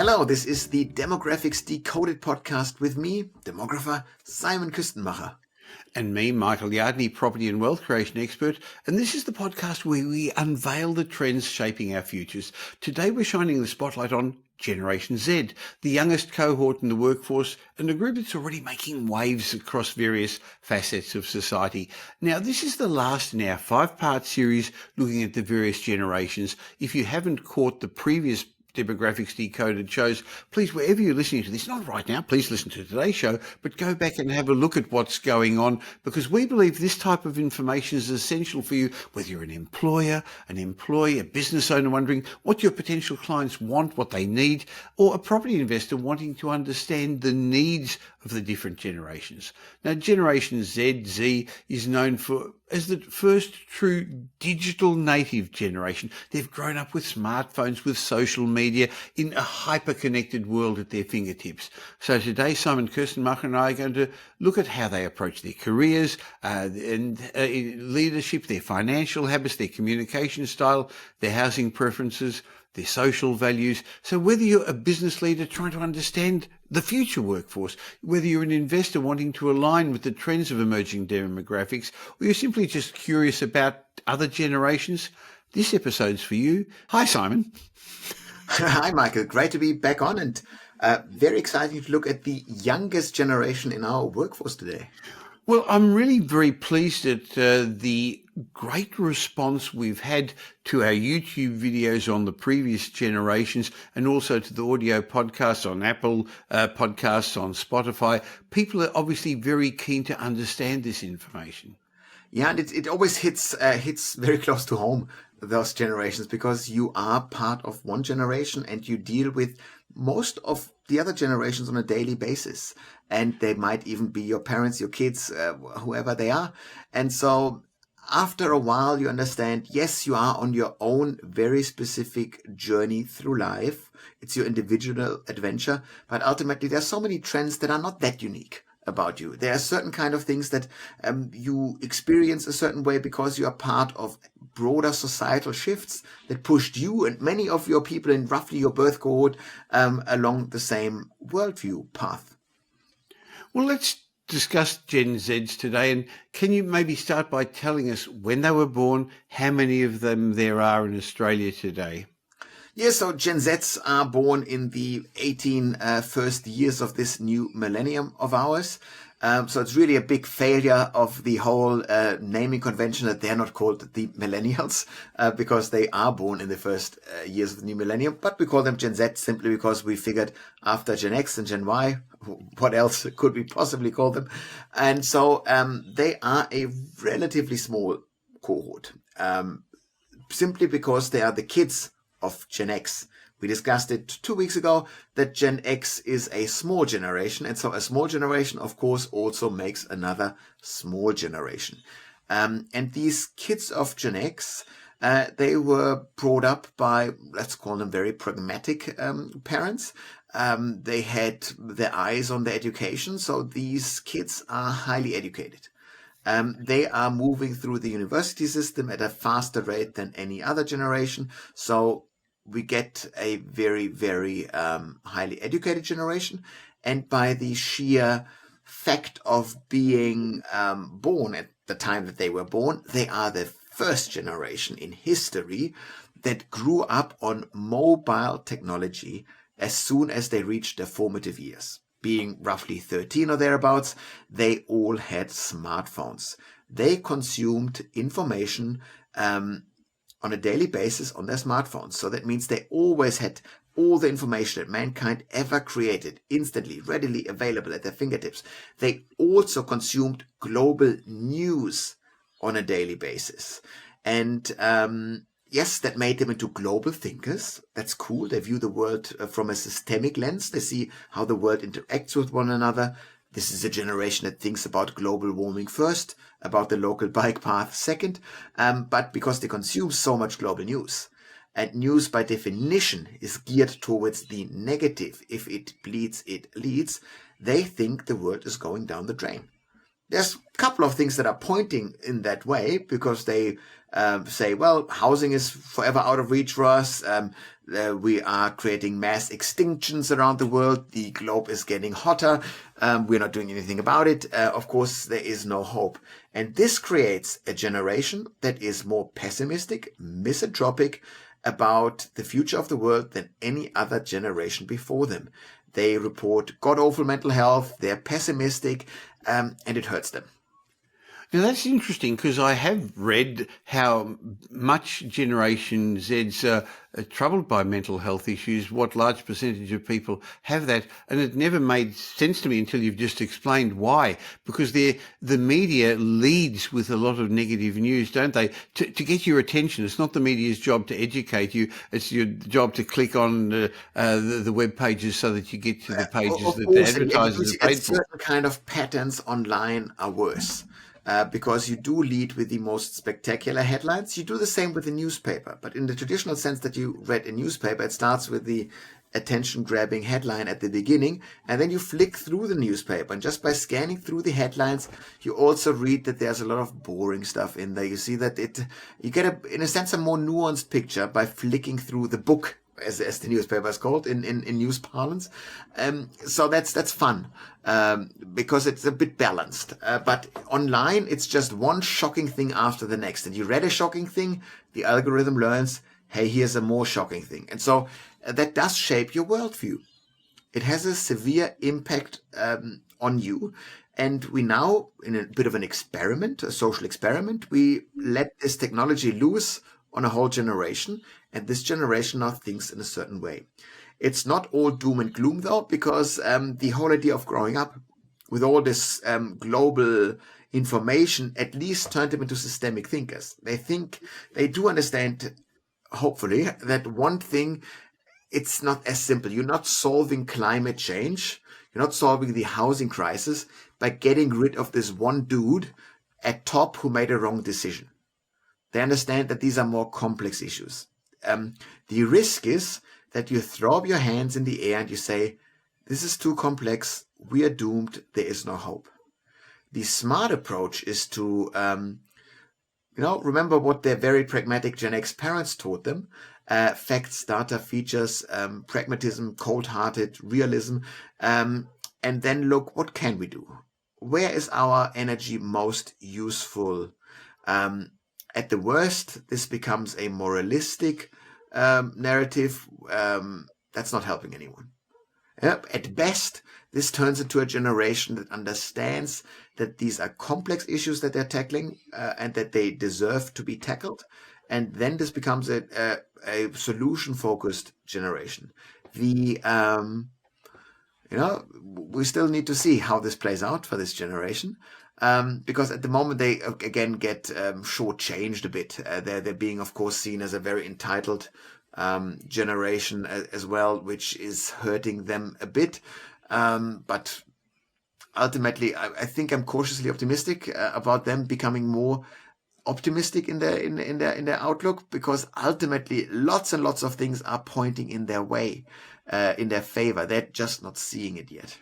Hello, this is the Demographics Decoded podcast with me, demographer Simon Kuestenmacher. And me, Michael Yardney, property and wealth creation expert. And this is the podcast where we unveil the trends shaping our futures. Today we're shining the spotlight on Generation Z, the youngest cohort in the workforce and a group that's already making waves across various facets of society. Now, this is the last in our 5-part series looking at the various generations. If you haven't caught the previous Demographics Decoded shows, please, wherever you're listening to this, not right now, please listen to today's show, but go back and have a look at what's going on, because we believe this type of information is essential for you, whether you're an employer, an employee, a business owner wondering what your potential clients want, what they need, or a property investor wanting to understand the needs of the different generations. Now, Generation Z is known as the first true digital native generation. They've grown up with smartphones, with social media, in a hyper-connected world at their fingertips. So today, Simon Kuestenmacher and I are going to look at how they approach their careers and leadership, their financial habits, their communication style, their housing preferences, their social values. So whether you're a business leader trying to understand the future workforce, whether you're an investor wanting to align with the trends of emerging demographics, or you're simply just curious about other generations, this episode's for you. Hi, Simon. Hi, Michael. Great to be back on, and very exciting to look at the youngest generation in our workforce today. Well, I'm really very pleased at the great response we've had to our YouTube videos on the previous generations, and also to the audio podcasts on Apple podcasts, on Spotify. People are obviously very keen to understand this information. Yeah, and it always hits very close to home, those generations, because you are part of one generation and you deal with most of the other generations on a daily basis. And they might even be your parents, your kids, whoever they are. And so after a while, you understand, yes, you are on your own very specific journey through life. It's your individual adventure. But ultimately, there are so many trends that are not that unique about you. There are certain kind of things that you experience a certain way because you are part of broader societal shifts that pushed you and many of your people in roughly your birth cohort along the same worldview path. Well, let's discuss Gen Zs today. And can you maybe start by telling us when they were born, how many of them there are in Australia today? Yeah, so Gen Zs are born in the 18 first years of this new millennium of ours. So it's really a big failure of the whole naming convention that they're not called the millennials because they are born in the first years of the new millennium. But we call them Gen Z simply because we figured after Gen X and Gen Y, what else could we possibly call them? And so they are a relatively small cohort simply because they are the kids of Gen X. We discussed it 2 weeks ago that Gen X is a small generation. And so a small generation, of course, also makes another small generation. And these kids of Gen X, they were brought up by, let's call them very pragmatic parents. They had their eyes on their education. So these kids are highly educated. They are moving through the university system at a faster rate than any other generation. So we get a very, very highly educated generation. And by the sheer fact of being born at the time that they were born, they are the first generation in history that grew up on mobile technology as soon as they reached their formative years. Being roughly 13 or thereabouts, they all had smartphones. They consumed information on a daily basis on their smartphones. So that means they always had all the information that mankind ever created instantly, readily available at their fingertips. They also consumed global news on a daily basis. And yes, that made them into global thinkers. That's cool. They view the world from a systemic lens. They see how the world interacts with one another. This is a generation that thinks about global warming first, about the local bike path second, but because they consume so much global news, and news by definition is geared towards the negative. If it bleeds, it leads. They think the world is going down the drain. there's a couple of things that are pointing in that way, because they say, well, housing is forever out of reach for us. We are creating mass extinctions around the world. The globe is getting hotter. We're not doing anything about it. Of course, there is no hope. And this creates a generation that is more pessimistic, misanthropic about the future of the world than any other generation before them. They report god-awful mental health. They're pessimistic, and it hurts them. Now that's interesting, because I have read how much Generation Z's are troubled by mental health issues, what large percentage of people have that, and it never made sense to me until you've just explained why. Because the media leads with a lot of negative news, don't they, to get your attention. It's not the media's job to educate you, it's your job to click on the web pages so that you get to the pages that the advertisers are paid for. Certain kind of patterns online are worse. Because you do lead with the most spectacular headlines. You do the same with the newspaper, but in the traditional sense that you read a newspaper, it starts with the attention-grabbing headline at the beginning, and then you flick through the newspaper, and just by scanning through the headlines, you also read that there's a lot of boring stuff in there. You see that you get in a sense, a more nuanced picture by flicking through the book, as the newspaper is called in news parlance. So that's fun, because it's a bit balanced. But online, it's just one shocking thing after the next. And you read a shocking thing, the algorithm learns, hey, here's a more shocking thing. And so that does shape your worldview. It has a severe impact on you. And we now, in a bit of an experiment, a social experiment, we let this technology loose on a whole generation, and this generation now thinks in a certain way. It's not all doom and gloom, though, because the whole idea of growing up with all this global information at least turned them into systemic thinkers. They do understand, hopefully, that one thing, it's not as simple. You're not solving climate change, you're not solving the housing crisis by getting rid of this one dude at top who made a wrong decision. They understand that these are more complex issues. The risk is that you throw up your hands in the air and you say, this is too complex, we are doomed, there is no hope. The smart approach is to, remember what their very pragmatic Gen X parents taught them. Facts, data, features, pragmatism, cold-hearted, realism, and then look, what can we do? Where is our energy most useful? At the worst, this becomes a moralistic narrative that's not helping anyone. At best, this turns into a generation that understands that these are complex issues that they're tackling and that they deserve to be tackled. And then this becomes a solution-focused generation. We still need to see how this plays out for this generation. Because at the moment they again get shortchanged a bit. They're being, of course, seen as a very entitled generation as well, which is hurting them a bit. But ultimately, I think I'm cautiously optimistic about them becoming more optimistic in their outlook, because ultimately lots and lots of things are pointing in their way, in their favor. They're just not seeing it yet.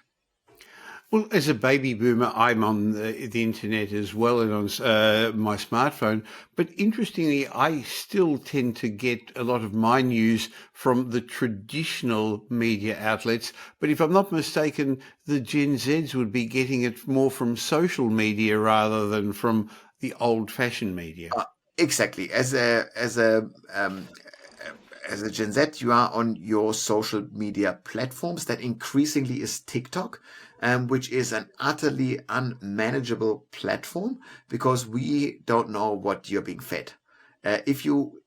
Well, as a baby boomer, I'm on the internet as well and on my smartphone. But interestingly, I still tend to get a lot of my news from the traditional media outlets. But if I'm not mistaken, the Gen Zs would be getting it more from social media rather than from the old-fashioned media. Exactly. As a Gen Z, you are on your social media platforms. That increasingly is TikTok, which is an utterly unmanageable platform because we don't know what you're being fed. If you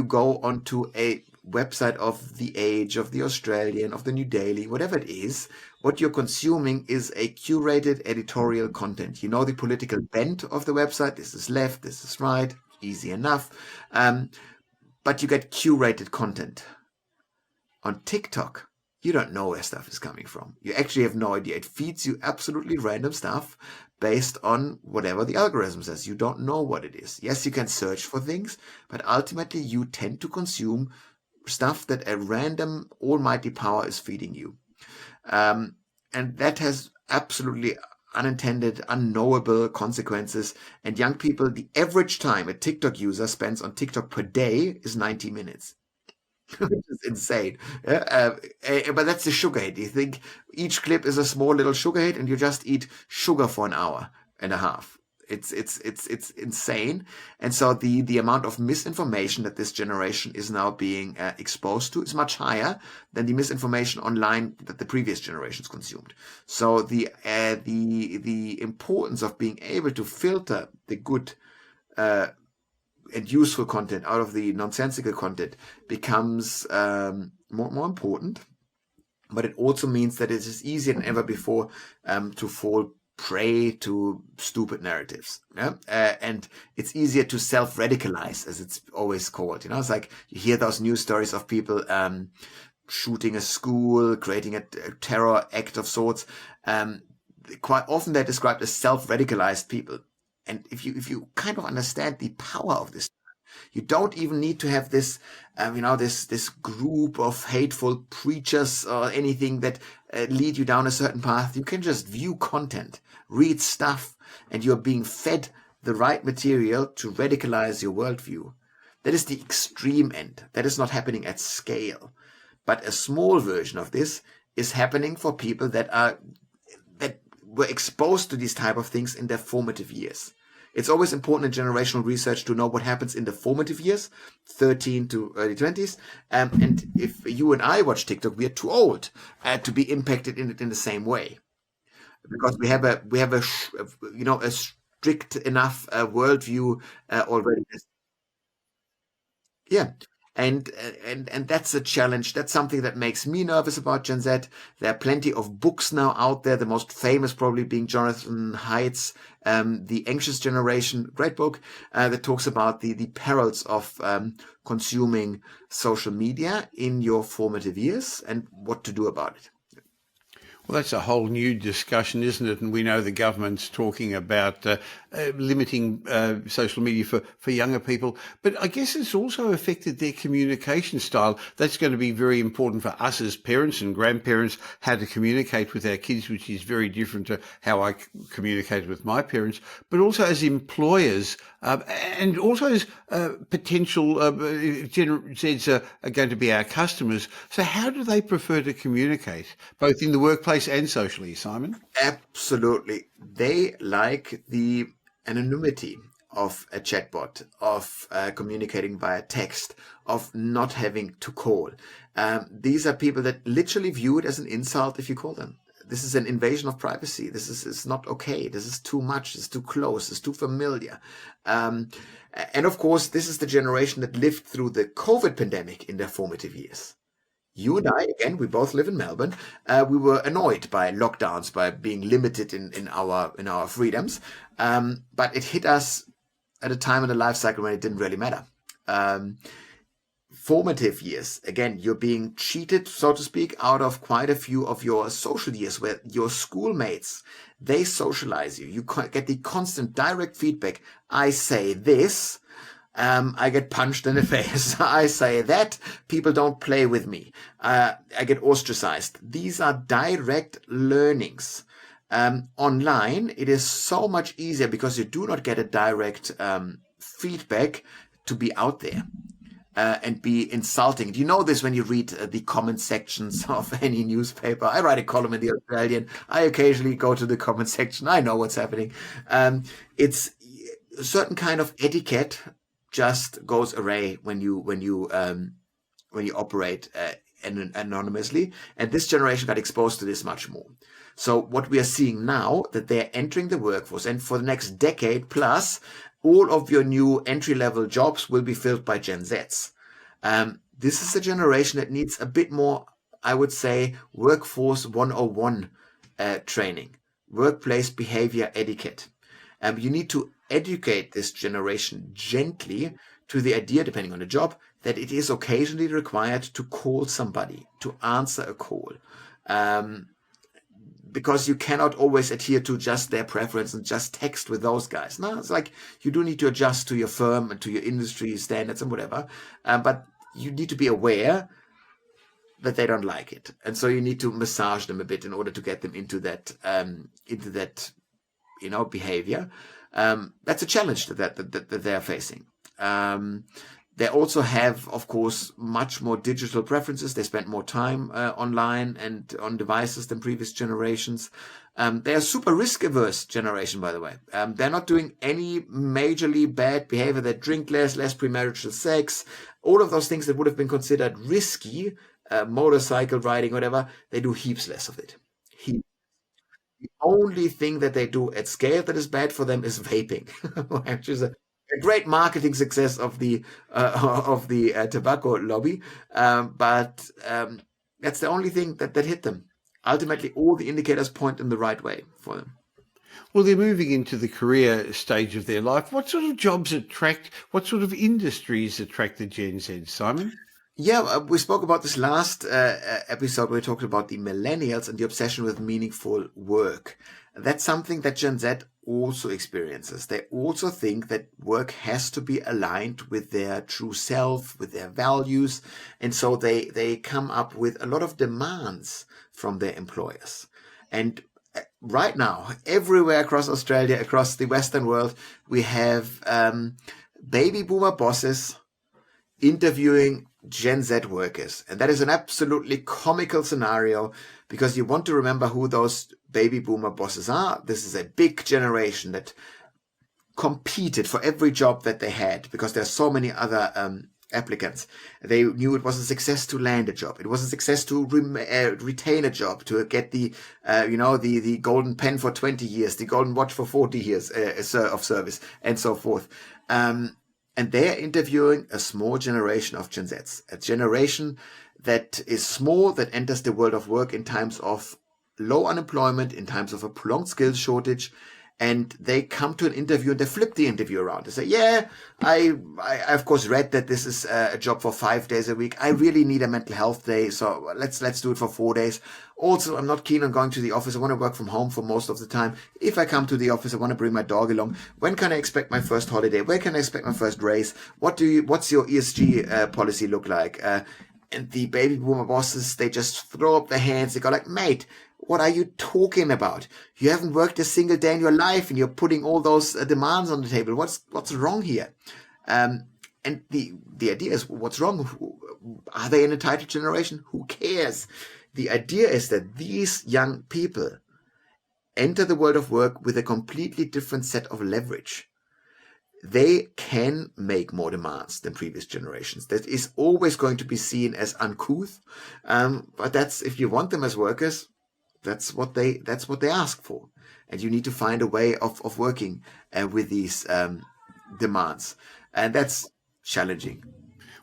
go onto a website of The Age, of The Australian, of The New Daily, whatever it is, what you're consuming is a curated editorial content. You know the political bent of the website. This is left, this is right, easy enough. But you get curated content. On TikTok, you don't know where stuff is coming from. You actually have no idea. It feeds you absolutely random stuff based on whatever the algorithm says. You don't know what it is. Yes, you can search for things, but ultimately you tend to consume stuff that a random almighty power is feeding you. And that has absolutely unintended, unknowable consequences. And young people, the average time a TikTok user spends on TikTok per day is 90 minutes. Which is insane. Yeah, but that's the sugar hit. You think each clip is a small little sugar hit, and you just eat sugar for an hour and a half. It's insane. And so the amount of misinformation that this generation is now being exposed to is much higher than the misinformation online that the previous generations consumed. So the importance of being able to filter the good and useful content out of the nonsensical content becomes more important. But it also means that it is easier than ever before to fall prey to stupid narratives. Yeah? And it's easier to self-radicalize, as it's always called. It's like you hear those news stories of people shooting a school, creating a terror act of sorts. Quite often they're described as self-radicalized people. And if you kind of understand the power of this, you don't even need to have this, this group of hateful preachers or anything that lead you down a certain path. You can just view content, read stuff, and you're being fed the right material to radicalize your worldview. That is the extreme end. That is not happening at scale. But a small version of this is happening for people that were exposed to these type of things in their formative years. It's always important in generational research to know what happens in the formative years, 13 to early 20s. And if you and I watch TikTok, we are too old to be impacted in it in the same way, because we have a strict enough worldview already. Yeah. And that's a challenge. That's something that makes me nervous about Gen Z. There are plenty of books now out there. The most famous probably being Jonathan Haidt's The Anxious Generation, great book that talks about the perils of consuming social media in your formative years and what to do about it. Well, that's a whole new discussion, isn't it? And we know the government's talking about limiting social media for younger people. But I guess it's also affected their communication style. That's going to be very important for us as parents and grandparents, how to communicate with our kids, which is very different to how I communicated with my parents. But also as employers and also as potential Gen Zs are going to be our customers. So how do they prefer to communicate, both in the workplace and socially, Simon? Absolutely. They like the anonymity of a chatbot, of communicating via text, of not having to call. These are people that literally view it as an insult if you call them. This is an invasion of privacy. This is not okay. This is too much. It's too close. It's too familiar. And of course, this is the generation that lived through the COVID pandemic in their formative years. You and I, again, we both live in Melbourne. We were annoyed by lockdowns, by being limited in our freedoms. But it hit us at a time in the life cycle when it didn't really matter. Formative years, again, you're being cheated, so to speak, out of quite a few of your social years where your schoolmates, they socialize you. You get the constant direct feedback. I say this, I get punched in the face. I say that, people don't play with me. I get ostracized. These are direct learnings. Online, it is so much easier because you do not get a direct feedback to be out there. And be insulting. You know this when you read the comment sections of any newspaper. I write a column in the Australian. I occasionally go to the comment section. I know what's happening. It's a certain kind of etiquette just goes away when you operate anonymously. And this generation got exposed to this much more. So what we are seeing now, that they're entering the workforce, and for the next decade plus, all of your new entry-level jobs will be filled by Gen Zs. This is a generation that needs a bit more, I would say, workforce 101 training, workplace behavior etiquette. You need to educate this generation gently to the idea, depending on the job, that it is occasionally required to call somebody, to answer a call. Because you cannot always adhere to just their preference and just text with those guys. No, it's like you do need to adjust to your firm and to your industry standards and whatever. But you need to be aware that they don't like it. And so you need to massage them a bit in order to get them into that behavior. That's a challenge that they're facing. They also have, of course, much more digital preferences. They spend more time online and on devices than previous generations. They are super risk-averse generation, by the way. They're not doing any majorly bad behavior. They drink less premarital sex, all of those things that would have been considered risky, motorcycle riding, whatever. They do heaps less of it. The only thing that they do at scale that is bad for them is vaping, which is a great marketing success of the tobacco lobby. But that's the only thing that hit them. Ultimately, all the indicators point in the right way for them. Well, they're moving into the career stage of their life. What sort of jobs what sort of industries attract the Gen Z, Simon? Yeah, we spoke about this last episode where we talked about the millennials and the obsession with meaningful work. That's something that Gen Z also experiences. They also think that work has to be aligned with their true self, with their values. And so they come up with a lot of demands from their employers. And right now, everywhere across Australia, across the Western world, we have baby boomer bosses interviewing Gen Z workers. And that is an absolutely comical scenario because you want to remember who those baby boomer bosses are. This is a big generation that competed for every job that they had because there are so many other applicants. They knew it was a success to land a job. It was a success to retain a job, to get the golden pen for 20 years, the golden watch for 40 years of service, and so forth. And they're interviewing a small generation of Gen Zs, a generation that is small, that enters the world of work in times of low unemployment, in times of a prolonged skills shortage. And they come to an interview and they flip the interview around. They say, yeah, I of course read that this is a job for 5 days a week. I really need a mental health day. So let's do it for 4 days. Also, I'm not keen on going to the office. I want to work from home for most of the time. If I come to the office, I want to bring my dog along. When can I expect my first holiday? When can I expect my first raise? What's your ESG policy look like? And the baby boomer bosses, they just throw up their hands. They go like, mate, what are you talking about? You haven't worked a single day in your life and you're putting all those demands on the table. What's wrong here? And the idea is, what's wrong? Are they an entitled generation? Who cares? The idea is that these young people enter the world of work with a completely different set of leverage. They can make more demands than previous generations. That is always going to be seen as uncouth. But that's, if you want them as workers, that's what they ask for. And you need to find a way of working with these demands. And that's challenging.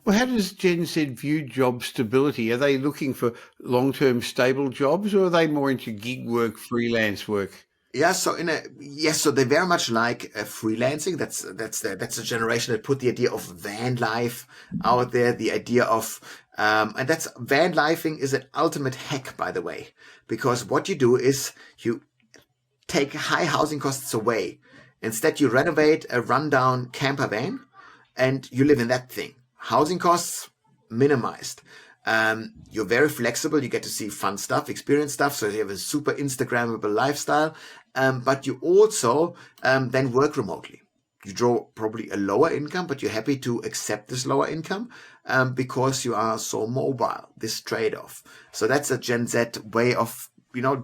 Well, how does Gen Z view job stability? Are they looking for long-term stable jobs, or are they more into gig work, freelance work? Yeah, so they very much like freelancing. That's a generation that put the idea of van life out there. The idea of and that's van lifing is an ultimate hack, by the way, because what you do is you take high housing costs away. Instead, you renovate a rundown camper van, and you live in that thing. Housing costs minimized. You're very flexible. You get to see fun stuff, experience stuff. So you have a super Instagrammable lifestyle. But you also then work remotely. You draw probably a lower income, but you're happy to accept this lower income because you are so mobile, this trade-off. So that's a Gen Z way of,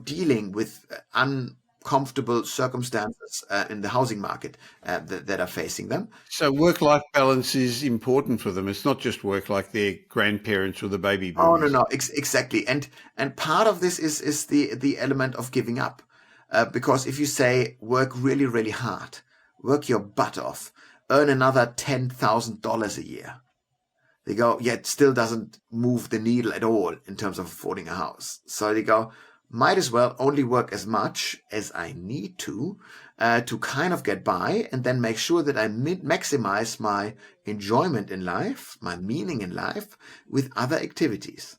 dealing with uncomfortable circumstances in the housing market that are facing them. So work-life balance is important for them. It's not just work like their grandparents or the baby boomers. Oh, no, exactly. And part of this is the element of giving up. Because if you say work really, really hard, work your butt off, earn another $10,000 a year, they go, yeah, it still doesn't move the needle at all in terms of affording a house. So they go, might as well only work as much as I need to kind of get by, and then make sure that I maximize my enjoyment in life, my meaning in life, with other activities.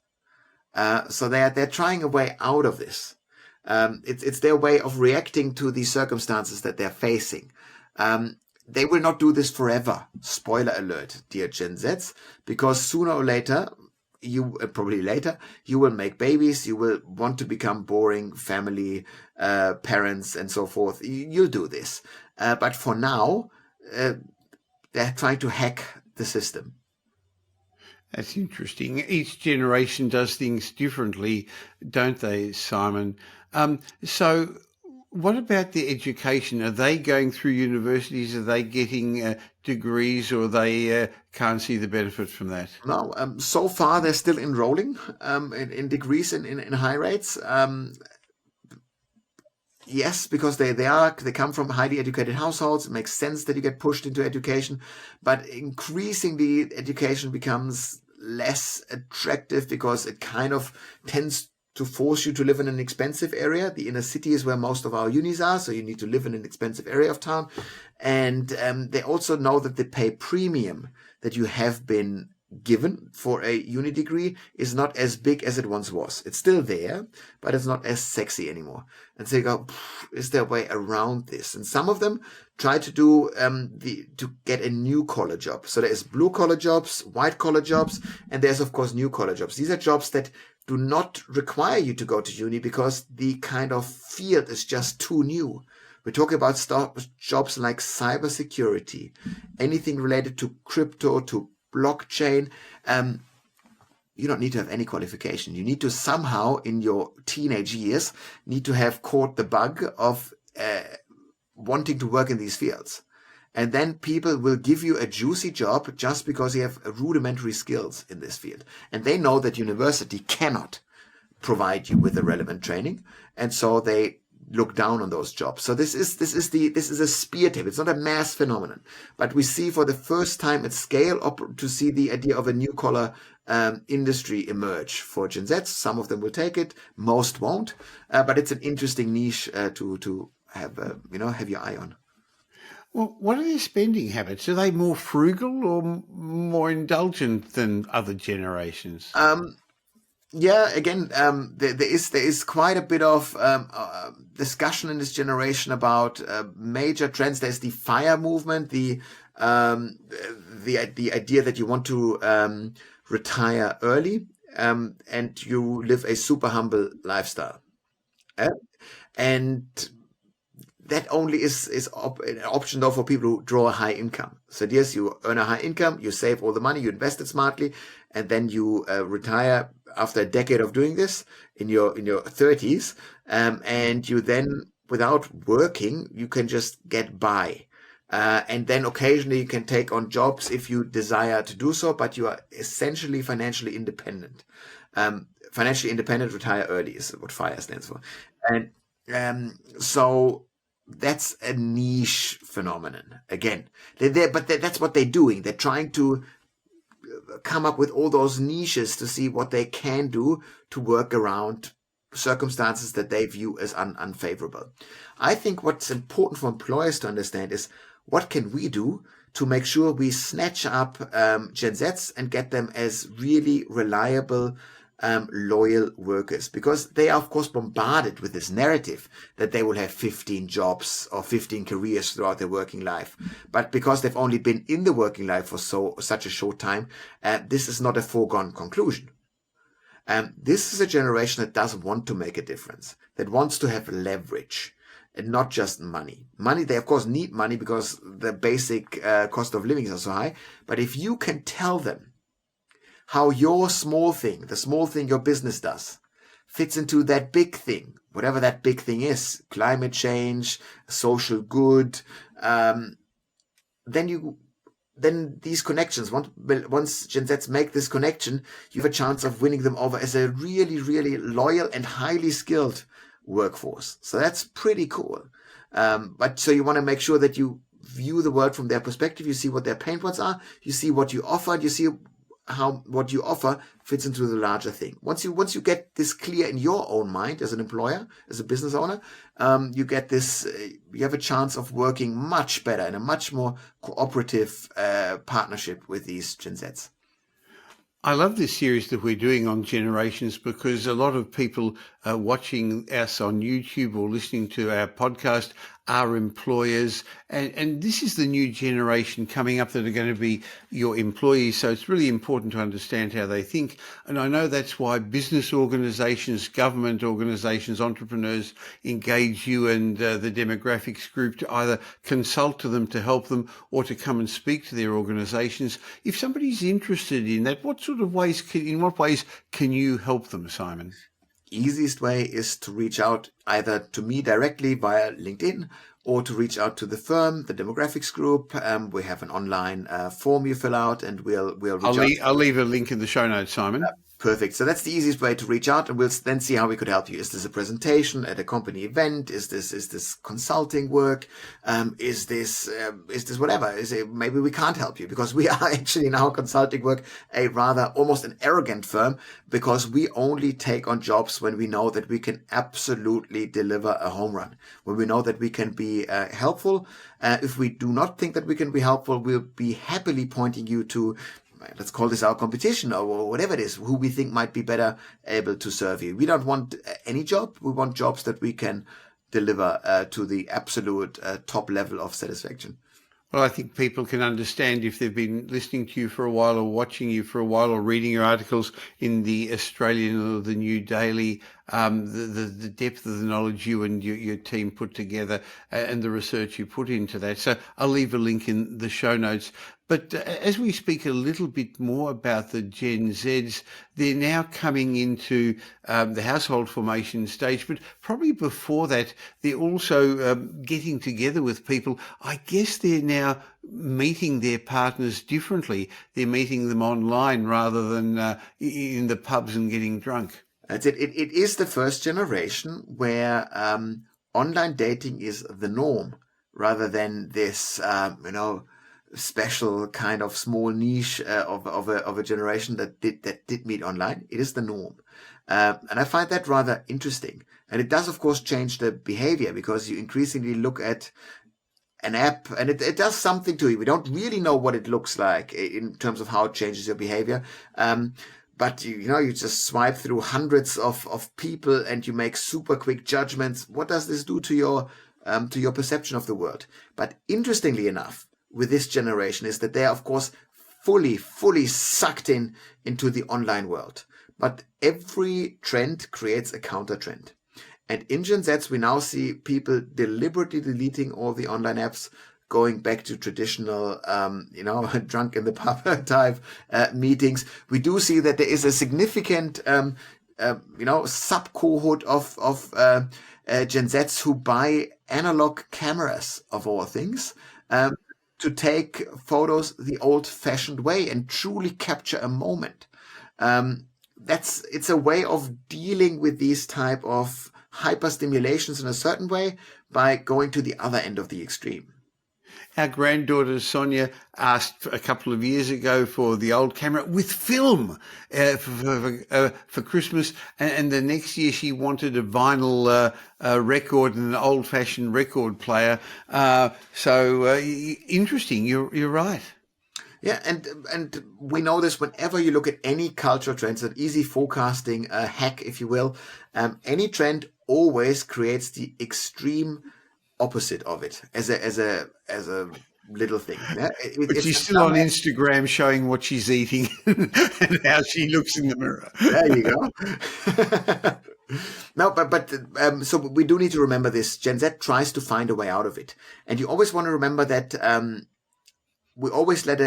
So they're trying a way out of this. It's their way of reacting to the circumstances that they're facing. They will not do this forever. Spoiler alert, dear Gen Zs, because sooner or later, you probably later, you will make babies, you will want to become boring family, parents, and so forth. You'll do this. But for now, they're trying to hack the system. That's interesting. Each generation does things differently, don't they, Simon? So what about the education? Are they going through universities? Are they getting degrees, or they can't see the benefit from that? No, so far they're still enrolling in degrees in high rates. Yes, because they come from highly educated households. It makes sense that you get pushed into education, but increasingly education becomes less attractive because it kind of tends to force you to live in an expensive area. The inner city is where most of our unis are, so you need to live in an expensive area of town. And they also know that the pay premium that you have been given for a uni degree is not as big as it once was. It's still there, but it's not as sexy anymore. And so you go, is there a way around this? And some of them try to do to get a new collar job. So there's blue collar jobs, white collar jobs, and there's of course new collar jobs. These are jobs that do not require you to go to uni because the kind of field is just too new. We're talking about jobs like cybersecurity, anything related to crypto, to blockchain. You don't need to have any qualification. You need to somehow in your teenage years need to have caught the bug of wanting to work in these fields. And then people will give you a juicy job just because you have rudimentary skills in this field. And they know that university cannot provide you with the relevant training. And so they look down on those jobs. So this is a spear tip. It's not a mass phenomenon, but we see for the first time at scale to see the idea of a new collar industry emerge for Gen Z. Some of them will take it, most won't, but it's an interesting niche to have have your eye on. Well, what are their spending habits? Are they more frugal or more indulgent than other generations? Yeah, again, there is quite a bit of discussion in this generation about major trends. There's the FIRE movement, the idea that you want to retire early and you live a super humble lifestyle, and that only is an option though for people who draw a high income. So yes, you earn a high income, you save all the money, you invest it smartly, and then you retire after a decade of doing this in your 30s, and you then, without working, you can just get by. And then occasionally you can take on jobs if you desire to do so, but you are essentially financially independent. Financially independent, retire early is what FIRE stands for. And so that's a niche phenomenon. Again, that's what they're doing. They're trying to come up with all those niches to see what they can do to work around circumstances that they view as unfavorable. I think what's important for employers to understand is what can we do to make sure we snatch up Gen Zs and get them as really reliable, loyal workers, because they are of course bombarded with this narrative that they will have 15 jobs or 15 careers throughout their working life. But because they've only been in the working life for such a short time, this is not a foregone conclusion. This is a generation that does want to make a difference, that wants to have leverage and not just money. Money, they of course need money because the basic cost of living is so high. But if you can tell them how your small thing, the small thing your business does, fits into that big thing, whatever that big thing is, climate change, social good, then these connections, once Gen Zs make this connection, you have a chance of winning them over as a really, really loyal and highly skilled workforce. So that's pretty cool. But so you want to make sure that you view the world from their perspective. You see what their pain points are. You see what you offer. And you see how what you offer fits into the larger thing. Once you get this clear in your own mind as an employer, as a business owner, you get this. You have a chance of working much better in a much more cooperative partnership with these Gen Zs. I love this series that we're doing on generations because a lot of people watching us on YouTube or listening to our podcast are employers, and this is the new generation coming up that are going to be your employees. So it's really important to understand how they think. And I know that's why business organisations, government organisations, entrepreneurs engage you and the demographics group to either consult to them to help them or to come and speak to their organisations. If somebody's interested in that, in what ways can you help them, Simon? Easiest way is to reach out either to me directly via LinkedIn or to reach out to the firm, the demographics group. We have an online form you fill out, and we'll reach out. I'll leave a link in the show notes, Simon. Perfect. So that's the easiest way to reach out, and we'll then see how we could help you. Is this a presentation at a company event? Is this consulting work? Is this whatever? Maybe we can't help you because we are actually in our consulting work a rather almost an arrogant firm, because we only take on jobs when we know that we can absolutely deliver a home run, when we know that we can be helpful. If we do not think that we can be helpful, we'll be happily pointing you to, let's call this our competition or whatever it is, who we think might be better able to serve you. We don't want any job. We want jobs that we can deliver to the absolute top level of satisfaction. Well, I think people can understand if they've been listening to you for a while or watching you for a while or reading your articles in the Australian or the New Daily, the depth of the knowledge you and your team put together and the research you put into that. So I'll leave a link in the show notes. But as we speak a little bit more about the Gen Zs, they're now coming into the household formation stage, but probably before that, they're also getting together with people. I guess they're now meeting their partners differently. They're meeting them online rather than in the pubs and getting drunk. That's it. It is the first generation where online dating is the norm rather than this, special kind of small niche of a generation that did meet online. It is the norm, and I find that rather interesting. And it does, of course, change the behavior because you increasingly look at an app and it does something to you. We don't really know what it looks like in terms of how it changes your behavior. But you just swipe through hundreds of people and you make super quick judgments. What does this do to your perception of the world? But interestingly enough, with this generation is that they are, of course, fully sucked into the online world. But every trend creates a counter trend. And in Gen Zs, we now see people deliberately deleting all the online apps, going back to traditional, drunk in the pub type meetings. We do see that there is a significant, sub cohort of Gen Zs who buy analog cameras of all things, to take photos the old-fashioned way and truly capture a moment. It's a way of dealing with these type of hyper-stimulations in a certain way by going to the other end of the extreme. Our granddaughter Sonia asked a couple of years ago for the old camera with film for Christmas, and the next year she wanted a vinyl record and an old-fashioned record player. So interesting. You're right. Yeah, and we know this whenever you look at any cultural trends, an easy forecasting hack, if you will. Any trend always creates the extreme opposite of it as a little thing. Yeah? But she's still on Instagram showing what she's eating and how she looks in the mirror. There you go. No, but so we do need to remember this. Gen Z tries to find a way out of it, and you always want to remember that we always let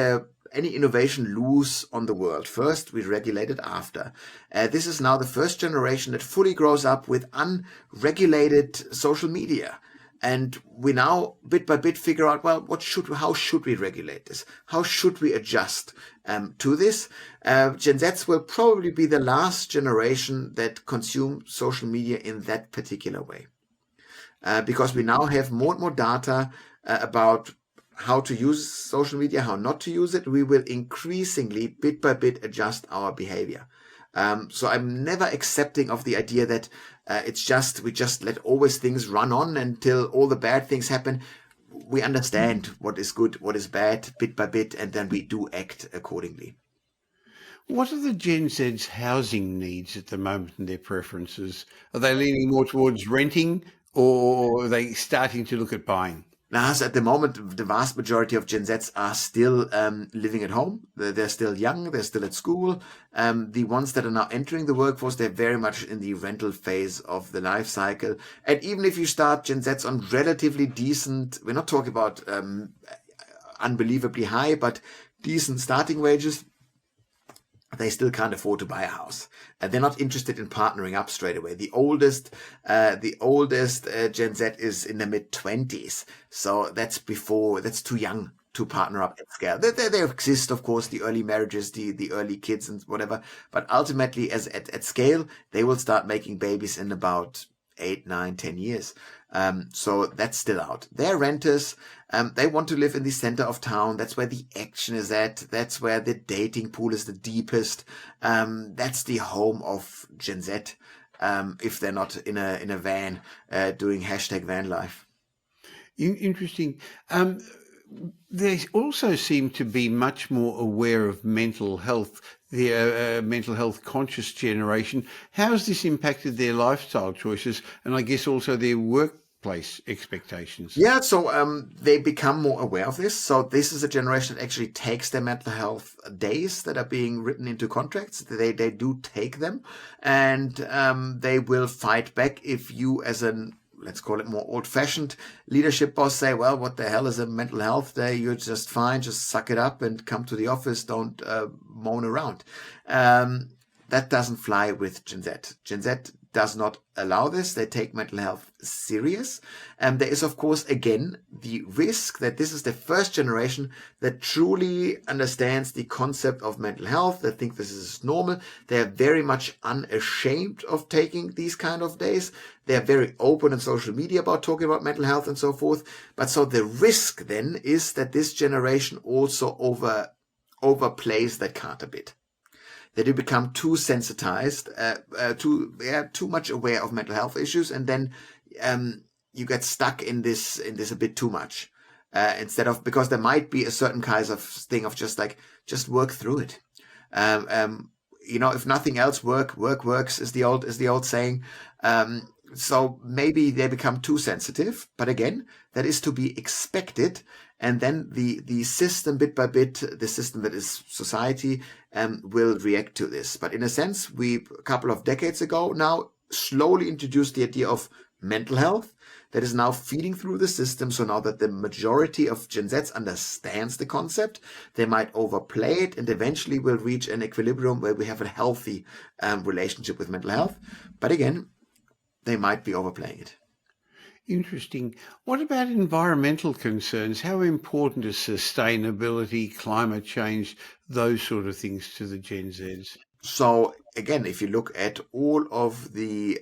any innovation loose on the world. First, we regulate it after. This is now the first generation that fully grows up with unregulated social media. And we now, bit by bit, figure out, well, how should we regulate this? How should we adjust to this? Gen Zs will probably be the last generation that consume social media in that particular way. Because we now have more and more data about how to use social media, how not to use it. We will increasingly, bit by bit, adjust our behavior. So I'm never accepting of the idea that we just let always things run on until all the bad things happen. We understand what is good, what is bad, bit by bit, and then we do act accordingly. What are the Gen Z's housing needs at the moment and their preferences? Are they leaning more towards renting or are they starting to look at buying? Now, so at the moment, the vast majority of Gen Zs are still living at home. They're still young. They're still at school. The ones that are now entering the workforce, they're very much in the rental phase of the life cycle. And even if you start Gen Zs on relatively decent, we're not talking about unbelievably high, but decent starting wages, they still can't afford to buy a house. They're not interested in partnering up straight away. The oldest Gen Z is in the mid-20s. So that's too young to partner up at scale. There exist, of course, the early marriages, the early kids and whatever. But ultimately, at scale, they will start making babies in about 8, 9, 10 years. So that's still out. They're renters. They want to live in the center of town. That's where the action is at. That's where the dating pool is the deepest. That's the home of Gen Z. If they're not in a van, doing hashtag van life. Interesting. They also seem to be much more aware of mental health, the mental health conscious generation. How has this impacted their lifestyle choices and I guess also their workplace expectations? Yeah, so they become more aware of this. So this is a generation that actually takes their mental health days that are being written into contracts. They do take them, and they will fight back if you, as an, let's call it more old-fashioned leadership boss, say, well, what the hell is a mental health day? You're just fine. Just suck it up and come to the office. Don't moan around. That doesn't fly with Gen Z. Gen Z does not allow this. They take mental health serious. And there is, of course, again, the risk that this is the first generation that truly understands the concept of mental health. They think this is normal. They are very much unashamed of taking these kind of days. They are very open on social media about talking about mental health and so forth. But so the risk then is that this generation also overplays that card a bit. That you become too sensitized, too much aware of mental health issues, and then you get stuck in this a bit too much. Instead of, because there might be a certain kind of thing of just work through it. If nothing else, work works is the old saying. So maybe they become too sensitive, but again, that is to be expected. And then the system, bit by bit, the system that is society, will react to this. But in a sense, we, a couple of decades ago now, slowly introduced the idea of mental health that is now feeding through the system. So now that the majority of Gen Zs understands the concept, they might overplay it and eventually will reach an equilibrium where we have a healthy relationship with mental health. But again, they might be overplaying it. Interesting. What about environmental concerns? How important is sustainability, climate change, those sort of things to the Gen Zs? So again, if you look at all of the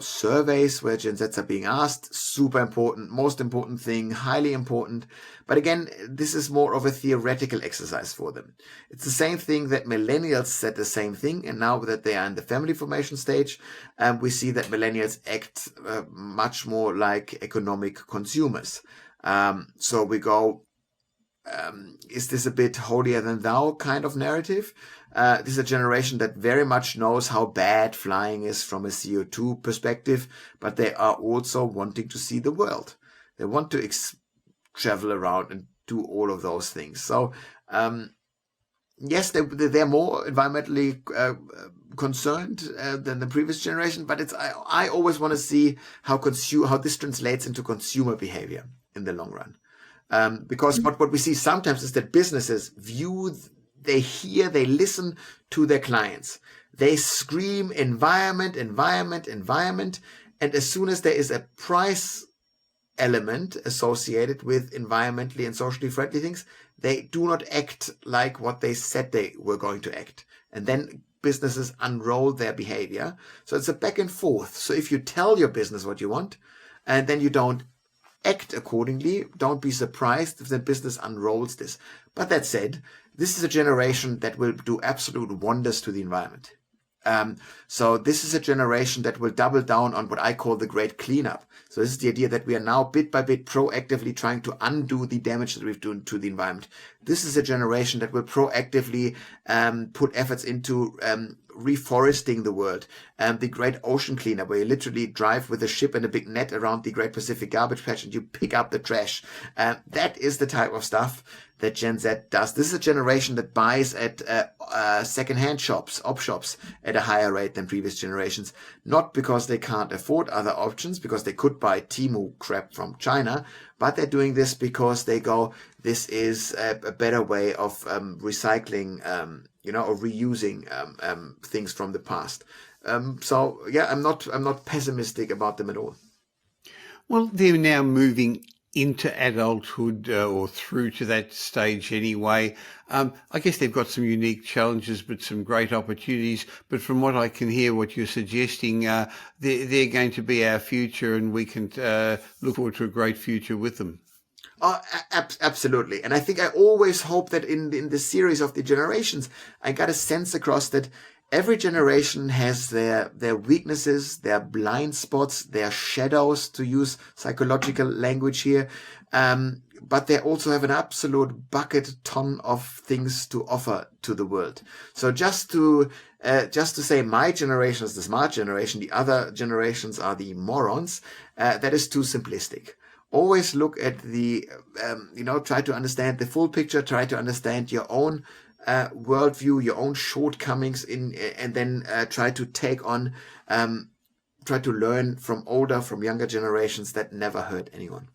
surveys where Gen Zs are being asked, super important, most important thing, highly important. But again, this is more of a theoretical exercise for them. It's the same thing that millennials said the same thing. And now that they are in the family formation stage, we see that millennials act much more like economic consumers. So we go, is this a bit holier than thou kind of narrative? This is a generation that very much knows how bad flying is from a CO2 perspective, but they are also wanting to see the world. They want to travel around and do all of those things. So, yes, they're more environmentally concerned than the previous generation, but I always want to see how this translates into consumer behavior in the long run. Because what we see sometimes is that businesses they hear, they listen to their clients. They scream environment, environment, environment. And as soon as there is a price element associated with environmentally and socially friendly things, they do not act like what they said they were going to act. And then businesses unroll their behavior. So it's a back and forth. So if you tell your business what you want, and then you don't act accordingly, don't be surprised if the business unrolls this. But that said, this is a generation that will do absolute wonders to the environment. So this is a generation that will double down on what I call the great cleanup. So this is the idea that we are now bit by bit proactively trying to undo the damage that we've done to the environment. This is a generation that will proactively put efforts into reforesting the world, the Great Ocean Cleanup, where you literally drive with a ship and a big net around the Great Pacific Garbage Patch and you pick up the trash. That is the type of stuff that Gen Z does. This is a generation that buys at second-hand shops, op shops, at a higher rate than previous generations. Not because they can't afford other options, because they could buy Temu crap from China, but they're doing this because they go, this is a better way of recycling, or reusing things from the past. So yeah, I'm not pessimistic about them at all. Well, they're now moving into adulthood or through to that stage anyway. I guess they've got some unique challenges, but some great opportunities. But from what I can hear, what you're suggesting, they're going to be our future, and we can look forward to a great future with them. Oh, absolutely. And I think I always hope that in the series of the generations, I got a sense across that every generation has their weaknesses, their blind spots, their shadows, to use psychological language here. But they also have an absolute bucket ton of things to offer to the world. So just to say my generation is the smart generation, the other generations are the morons, that is too simplistic. Always look at the, try to understand the full picture, try to understand your own worldview, your own shortcomings and then try to take on, try to learn from younger generations. That never hurt anyone.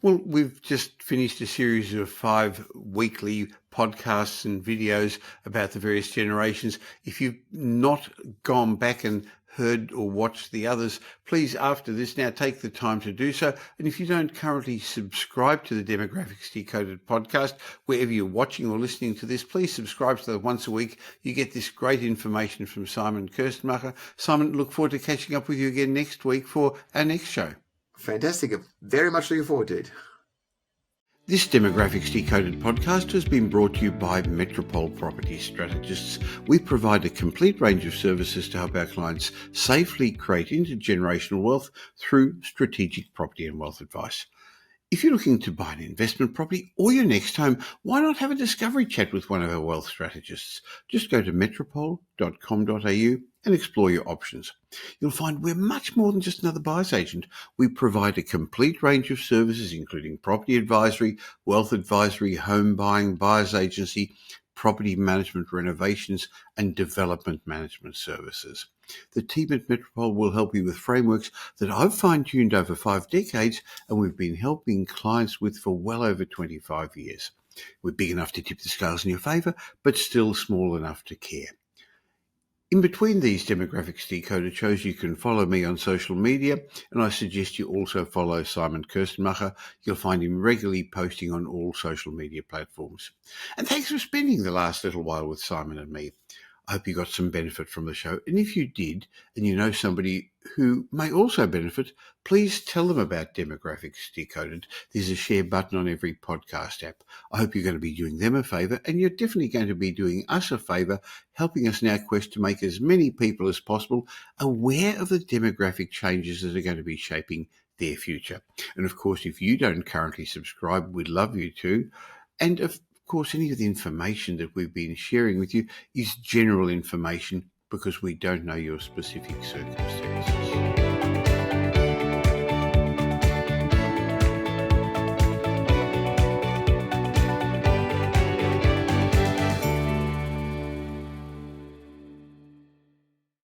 Well, we've just finished a series of 5 weekly podcasts and videos about the various generations. If you've not gone back and heard or watched the others, please, after this, now take the time to do so. And if you don't currently subscribe to the Demographics Decoded podcast, wherever you're watching or listening to this, please subscribe so that once a week you get this great information from Simon Kuestenmacher. Simon, look forward to catching up with you again next week for our next show. Fantastic. Very much looking forward to it. This Demographics Decoded podcast has been brought to you by Metropole Property Strategists. We provide a complete range of services to help our clients safely create intergenerational wealth through strategic property and wealth advice. If you're looking to buy an investment property or your next home, why not have a discovery chat with one of our wealth strategists? Just go to metropole.com.au and explore your options. You'll find we're much more than just another buyer's agent. We provide a complete range of services, including property advisory, wealth advisory, home buying, buyer's agency, property management, renovations, and development management services. The team at Metropole will help you with frameworks that I've fine-tuned over 5 decades and we've been helping clients with for well over 25 years. We're big enough to tip the scales in your favour, but still small enough to care. In between these Demographics Decoded shows, you can follow me on social media, and I suggest you also follow Simon Kuestenmacher. You'll find him regularly posting on all social media platforms. And thanks for spending the last little while with Simon and me. I hope you got some benefit from the show. And if you did, and you know somebody who may also benefit, please tell them about Demographics Decoded. There's a share button on every podcast app. I hope you're going to be doing them a favour, and you're definitely going to be doing us a favour, helping us in our quest to make as many people as possible aware of the demographic changes that are going to be shaping their future. And of course, if you don't currently subscribe, we'd love you to. And of course, any of the information that we've been sharing with you is general information because we don't know your specific circumstances.